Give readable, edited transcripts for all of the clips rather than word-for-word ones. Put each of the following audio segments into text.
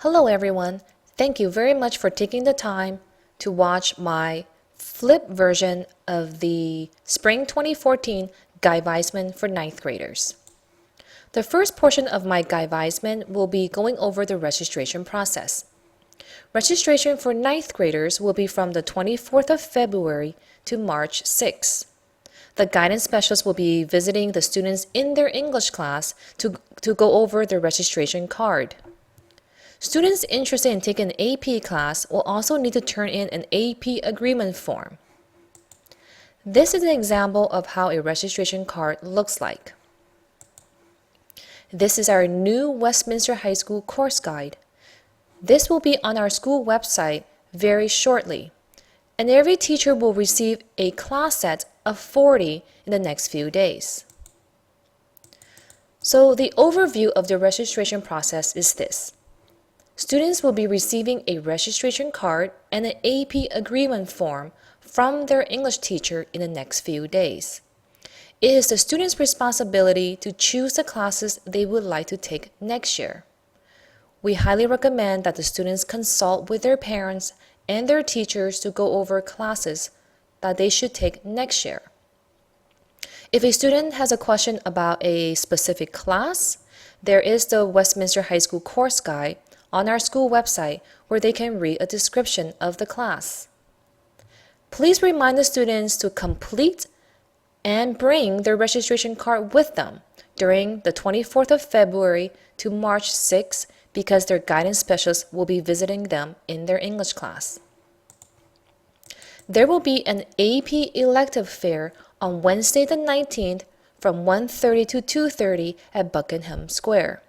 Hello everyone, thank you very much for taking the time to watch my flip version of the Spring 2014 Guidevisement for 9th graders. The first portion of my Guidevisement will be going over the registration process. Registration for 9th graders will be from the 24th of February to March 6th. The guidance specialist will be visiting the students in their English class to go over their registration card. Students interested in taking an AP class will also need to turn in an AP agreement form. This is an example of how a registration card looks like. This is our new Westminster High School course guide. This will be on our school website very shortly, and every teacher will receive a class set of 40 in the next few days. So the overview of the registration process is this. Students will be receiving a registration card and an AP agreement form from their English teacher in the next few days. It is the student's responsibility to choose the classes they would like to take next year. We highly recommend that the students consult with their parents and their teachers to go over classes that they should take next year. If a student has a question about a specific class, there is the Westminster High School course guide on our school website where they can read a description of the class. Please remind the students to complete and bring their registration card with them during the 24th of February to March 6th because their guidance specialist will be visiting them in their English class. There will be an AP Elective Fair on Wednesday the 19th from 1:30 to 2:30 at Buckingham Square.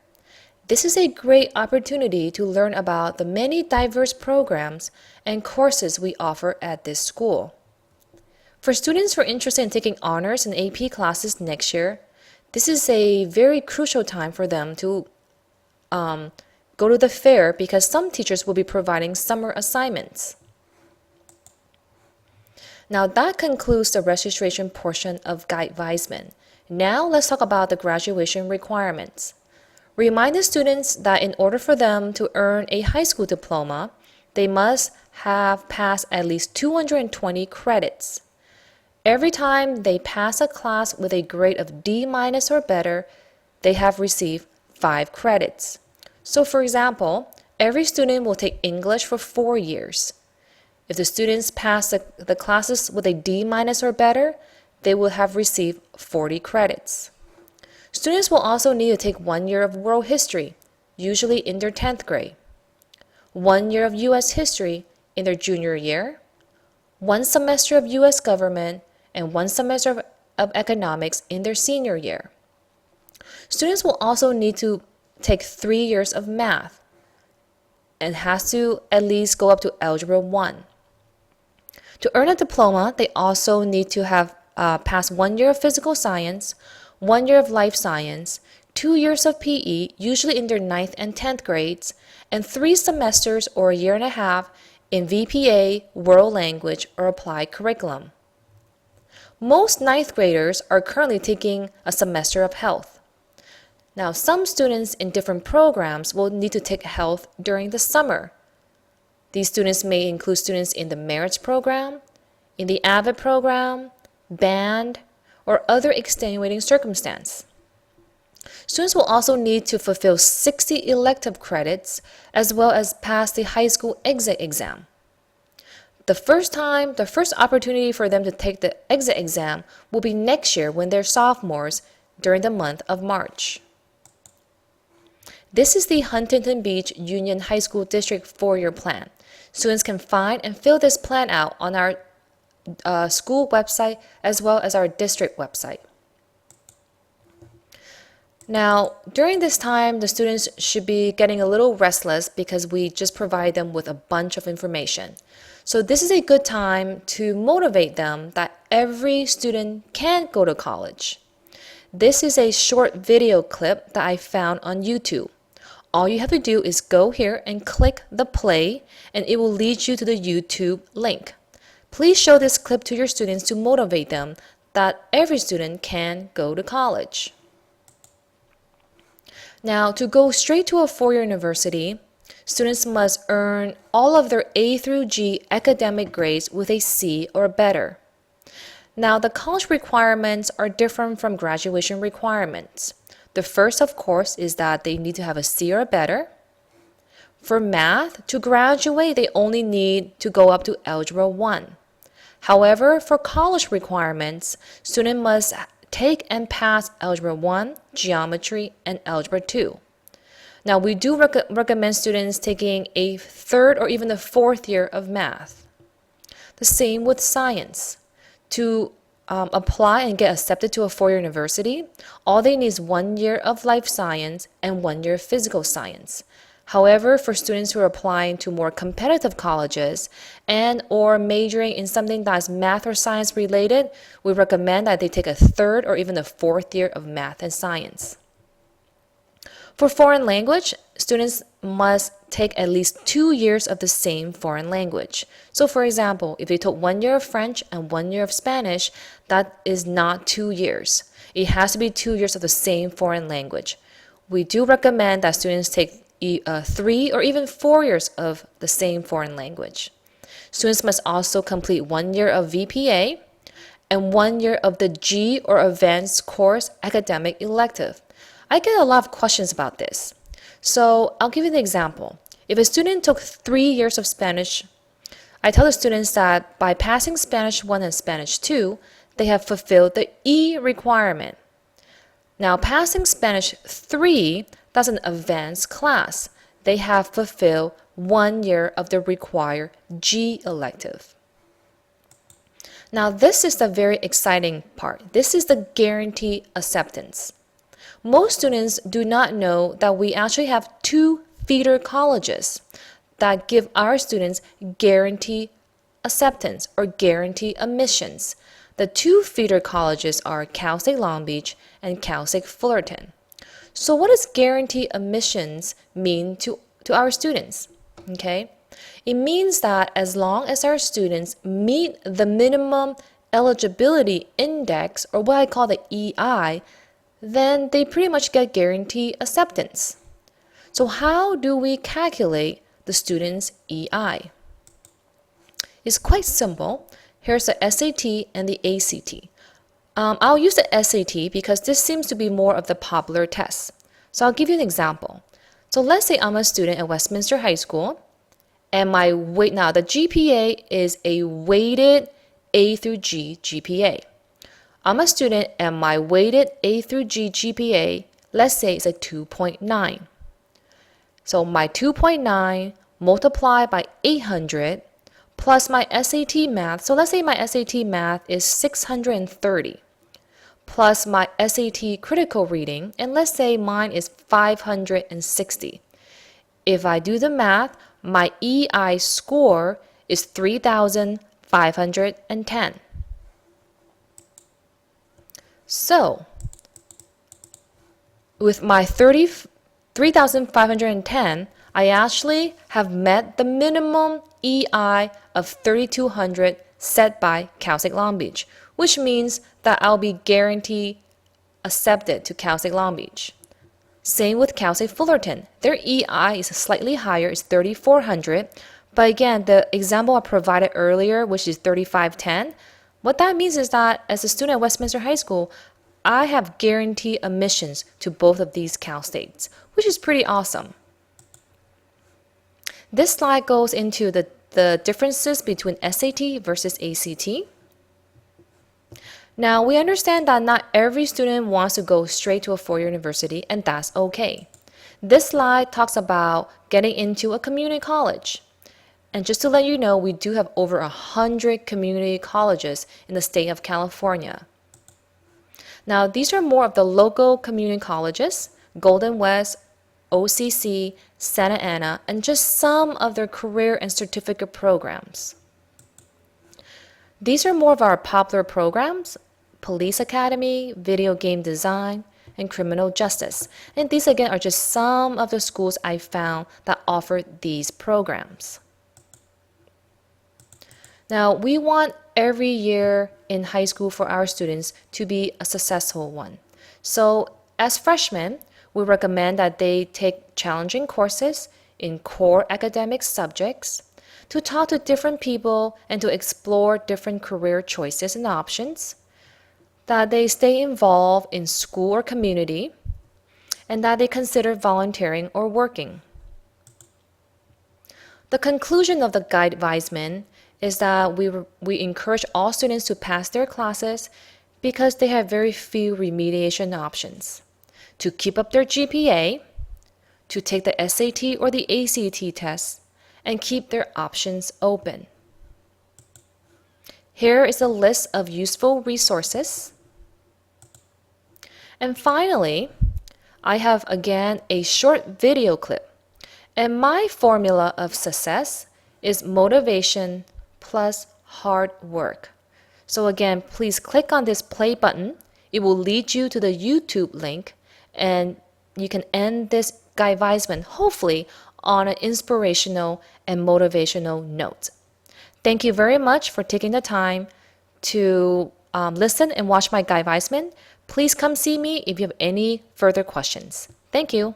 This is a great opportunity to learn about the many diverse programs and courses we offer at this school. For students who are interested in taking honors and AP classes next year, this is a very crucial time for them to go to the fair because some teachers will be providing summer assignments. Now that concludes the registration portion of Guidevisement. Now let's talk about the graduation requirements. Remind the students that in order for them to earn a high school diploma, they must have passed at least 220 credits. Every time they pass a class with a grade of D- or better, they have received 5 credits. So for example, every student will take English for 4 years. If the students pass the classes with a D- or better, they will have received 40 credits. Students will also need to take 1 year of world history, usually in their 10th grade, 1 year of U.S. history in their junior year, 1 semester of U.S. government, and 1 semester of economics in their senior year. Students will also need to take 3 years of math and has to at least go up to Algebra 1. To earn a diploma, they also need to have passed 1 year of physical science, 1 year of life science, 2 years of PE, usually in their 9th and 10th grades, and 3 semesters or a year and a half in VPA, world language, or applied curriculum. Most 9th graders are currently taking a semester of health. Now, some students in different programs will need to take health during the summer. These students may include students in the Merits program, in the AVID program, band, or other extenuating circumstance. Students will also need to fulfill 60 elective credits as well as pass the high school exit exam. The first opportunity for them to take the exit exam will be next year when they're sophomores during the month of March. This is the Huntington Beach Union High School District 4-year plan. Students can find and fill this plan out on our school website as well as our district website. Now, during this time, the students should be getting a little restless because we just provide them with a bunch of information. So this is a good time to motivate them that every student can go to college. This is a short video clip that I found on YouTube. All you have to do is go here and click the play, and it will lead you to the YouTube link. Please show this clip to your students to motivate them that every student can go to college. Now, to go straight to a 4-year university, Students must earn all of their A through G academic grades with a C or better. Now, the college requirements are different from graduation requirements. The first, of course, is that they need to have a C or better. For math, to graduate, they only need to go up to Algebra 1. However, for college requirements, students must take and pass Algebra 1, Geometry, and Algebra 2. Now, we do recommend students taking a third or even the fourth year of math. The same with science. To apply and get accepted to a four-year university, all they need is 1 year of life science and 1 year of physical science. However, for students who are applying to more competitive colleges and or majoring in something that's math or science related, we recommend that they take a third or even a fourth year of math and science. For foreign language, students must take at least 2 years of the same foreign language. So for example, if they took 1 year of French and 1 year of Spanish, that is not 2 years. It has to be 2 years of the same foreign language. We do recommend that students take 3 or even 4 years of the same foreign language. Students must also complete 1 year of VPA and 1 year of the G or Advanced Course Academic Elective. I get a lot of questions about this. So I'll give you an example. If a student took 3 years of Spanish, I tell the students that by passing Spanish 1 and Spanish 2, they have fulfilled the E requirement. Now, passing Spanish 3, that's an advanced class. They have fulfilled 1 year of the required G elective. Now, this is the very exciting part. This is the guarantee acceptance. Most students do not know that we actually have 2 feeder colleges that give our students guarantee acceptance or guarantee admissions. The 2 feeder colleges are Cal State Long Beach and Cal State Fullerton. So what does guarantee admissions mean to our students? Okay, it means that as long as our students meet the minimum eligibility index, or what I call the EI, then they pretty much get guarantee acceptance. So how do we calculate the student's EI? It's quite simple. Here's the SAT and the ACT. I'll use the SAT because this seems to be more of the popular test. So I'll give you an example. So let's say I'm a student at Westminster High School, and now the GPA is a weighted A through G GPA. I'm a student and my weighted A through G GPA, let's say it's a 2.9. So my 2.9 multiplied by 800 plus my SAT math. So let's say my SAT math is 630 plus my SAT critical reading, and let's say mine is 560. If I do the math, my EI score is 3,510. So, with my 3,510, I actually have met the minimum EI of 3,200 set by Cal State Long Beach, which means that I'll be guaranteed accepted to Cal State Long Beach. Same with Cal State Fullerton. Their EI is slightly higher, it's 3,400. But again, the example I provided earlier, which is 3,510, what that means is that as a student at Westminster High School, I have guaranteed admissions to both of these Cal States, which is pretty awesome. This slide goes into the differences between SAT versus ACT. Now, we understand that not every student wants to go straight to a four-year university, and that's okay. This slide talks about getting into a community college. And just to let you know, we do have over 100 community colleges in the state of California. Now, these are more of the local community colleges, Golden West, OCC, Santa Ana, and just some of their career and certificate programs. These are more of our popular programs: Police Academy, Video Game Design, and Criminal Justice. And these again are just some of the schools I found that offer these programs. Now, we want every year in high school for our students to be a successful one. So as freshmen, we recommend that they take challenging courses in core academic subjects, to talk to different people and to explore different career choices and options, that they stay involved in school or community, and that they consider volunteering or working. The conclusion of the Guidevisement is that we encourage all students to pass their classes because they have very few remediation options: to keep up their GPA, to take the SAT or the ACT tests, and keep their options open. Here is a list of useful resources. And finally, I have again a short video clip. And my formula of success is motivation plus hard work. So again, please click on this play button. It will lead you to the YouTube link, and you can end this Guidevisement hopefully on an inspirational and motivational note. Thank you very much for taking the time to listen and watch my Guidevisement. Please come see me if you have any further questions. Thank you.